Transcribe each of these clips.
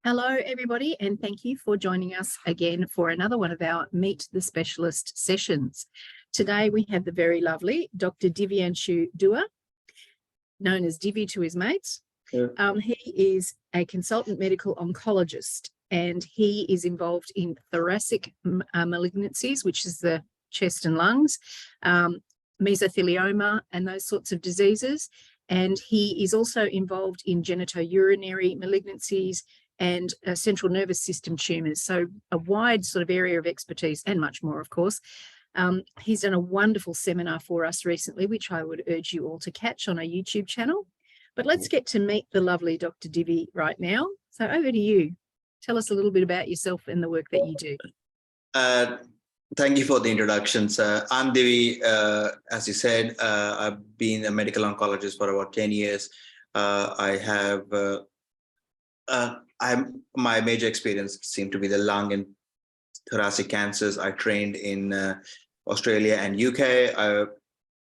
Hello, everybody, and thank you for joining us again for another one of our Meet the Specialist sessions. Today, we have the very lovely Dr. Divyanshu Dua, known as Divi to his mates. He is a consultant medical oncologist, and he is involved in thoracic malignancies, which is the chest and lungs, mesothelioma, and those sorts of diseases. And he is also involved in genitourinary malignancies and central nervous system tumours. So a wide sort of area of expertise and much more, of course. He's done a wonderful seminar for us recently, which I would urge you all to catch on our YouTube channel. But let's get to meet the lovely Dr. Divi right now. So over to you. Tell us a little bit about yourself and the work that you do. Thank you for the introductions. I'm Divi. As you said, I've been a medical oncologist for about 10 years. My major experience seemed to be the lung and thoracic cancers. I trained in Australia and UK.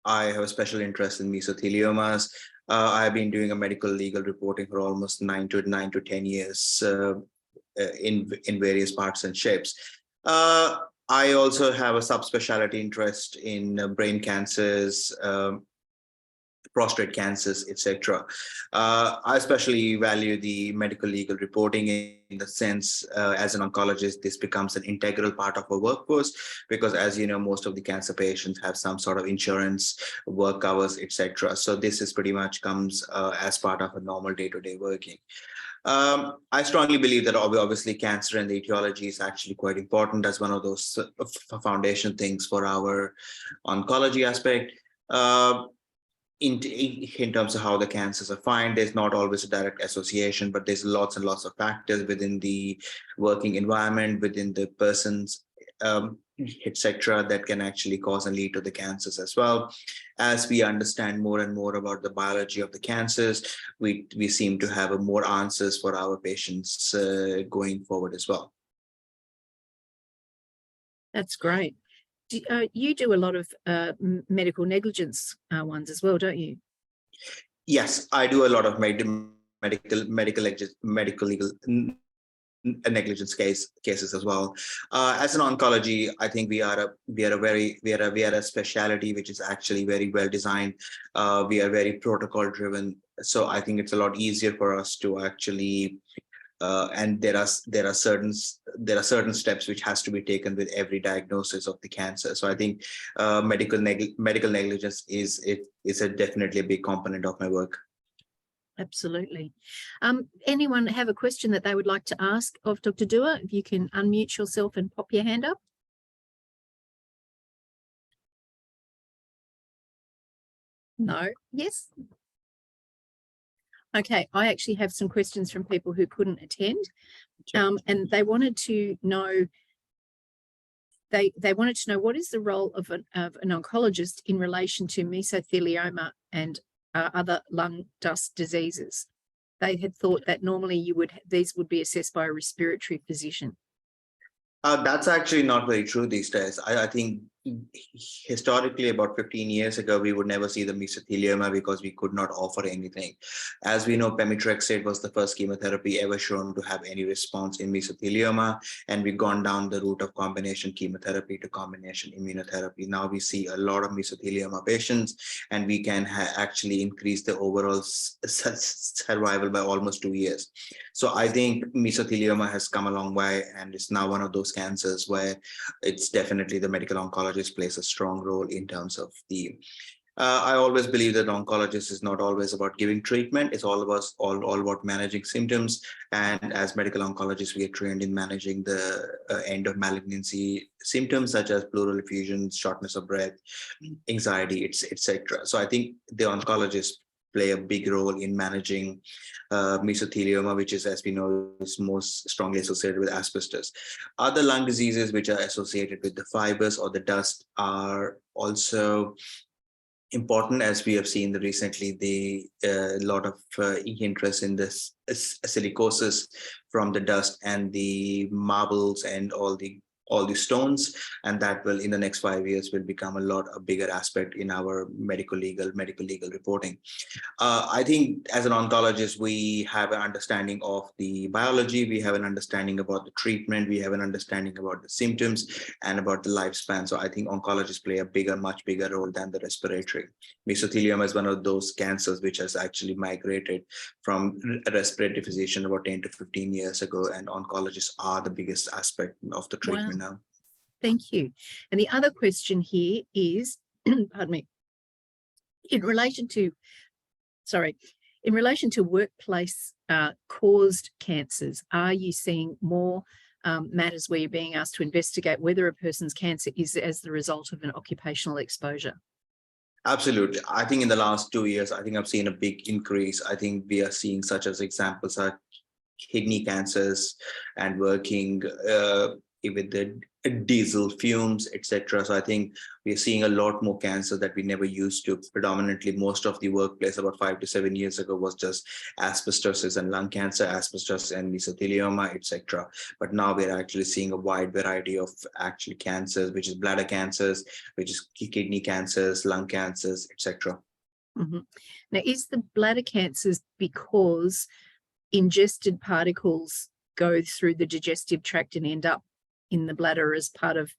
I have a special interest in mesotheliomas. I've been doing a medical legal reporting for almost 9 to 10 years in various parts and shapes. I also have a subspecialty interest in brain cancers, prostate cancers, etc. I especially value the medical legal reporting in the sense, as an oncologist, this becomes an integral part of our workforce because, as you know, most of the cancer patients have some sort of insurance, work hours, etc. So this is pretty much comes as part of a normal day-to-day working. I strongly believe that obviously cancer and the etiology is actually quite important as one of those foundation things for our oncology aspect. In terms of how the cancers are found, there's not always a direct association, but there's lots and lots of factors within the working environment, within the person's, etc., that can actually cause and lead to the cancers as well. As we understand more and more about the biology of the cancers, we seem to have more answers for our patients going forward as well. That's great. You do a lot of medical negligence ones as well, don't you? Yes, I do a lot of medical legal negligence cases as well. As an oncology, I think we are a specialty which is actually very well designed. We are very protocol driven, so I think it's a lot easier for us to actually. And there are certain steps which has to be taken with every diagnosis of the cancer. So I think medical negligence is definitely a big component of my work. Absolutely. Anyone have a question that they would like to ask of Dr. Dua? If you can unmute yourself and pop your hand up. No? Yes? Okay, I actually have some questions from people who couldn't attend, and they wanted to know. They wanted to know what is the role of an oncologist in relation to mesothelioma and other lung dust diseases. They had thought that normally these would be assessed by a respiratory physician. That's actually not very true these days. I think historically, about 15 years ago, we would never see the mesothelioma because we could not offer anything. As we know, pemetrexed was the first chemotherapy ever shown to have any response in mesothelioma, and we've gone down the route of combination chemotherapy to combination immunotherapy. Now we see a lot of mesothelioma patients, and we can actually increase the overall survival by almost 2 years. So I think mesothelioma has come a long way, and it's now one of those cancers where it's definitely the medical oncologist plays a strong role in terms of the. I always believe that oncologist is not always about giving treatment. It's all about managing symptoms. And as medical oncologists, we are trained in managing the end of malignancy symptoms such as pleural effusion, shortness of breath, anxiety, etc. So I think the oncologists play a big role in managing mesothelioma, which is, as we know, is most strongly associated with asbestos. Other lung diseases which are associated with the fibers or the dust are also important, as we have seen recently the lot of interest in this silicosis from the dust and the marbles and all the all the stones, and that will in the next 5 years will become a bigger aspect in our medical legal reporting. I think as an oncologist, we have an understanding of the biology, we have an understanding about the treatment, we have an understanding about the symptoms and about the lifespan. So I think oncologists play a much bigger role than the respiratory. Mesothelioma is one of those cancers which has actually migrated from a respiratory physician about 10 to 15 years ago, and oncologists are the biggest aspect of the treatment now. Thank you. And the other question here is, pardon me, in relation to workplace caused cancers, are you seeing more matters where you're being asked to investigate whether a person's cancer is as the result of an occupational exposure? Absolutely. I think in the last 2 years, I think I've seen a big increase. I think we are seeing such as examples are kidney cancers and working with the diesel fumes, etc. So I think we're seeing a lot more cancer that we never used to. Predominantly, most of the workplace about 5 to 7 years ago was just asbestosis and lung cancer, asbestos and mesothelioma, etc. But now we're actually seeing a wide variety of actual cancers, which is bladder cancers, which is kidney cancers, lung cancers, etc. Mm-hmm. Now, is the bladder cancers because ingested particles go through the digestive tract and end up in the bladder as part of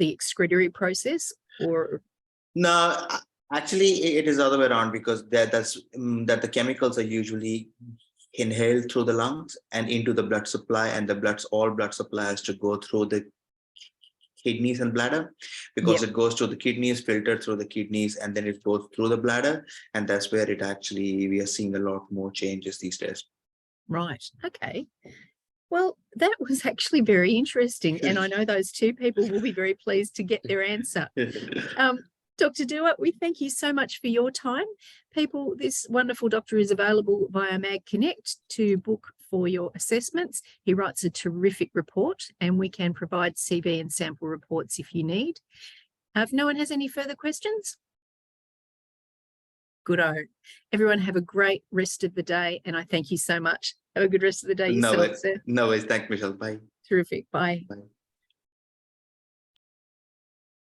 the excretory process, or? No, actually it is the other way around, because that the chemicals are usually inhaled through the lungs and into the blood supply, and all blood supply has to go through the kidneys and bladder, because it goes through the kidneys, filtered through the kidneys, and then it goes through the bladder, and that's where we are seeing a lot more changes these days. Right. Okay. Well, that was actually very interesting, and I know those two people will be very pleased to get their answer. Dr. Dua, we thank you so much for your time. People, this wonderful doctor is available via Mag Connect to book for your assessments. He writes a terrific report, and we can provide CV and sample reports if you need. If no one has any further questions? Good-o. Everyone have a great rest of the day, and I thank you so much. Have a good rest of the day yourself, sir. No worries. Thanks, Michelle. Bye. Terrific. Bye. Bye.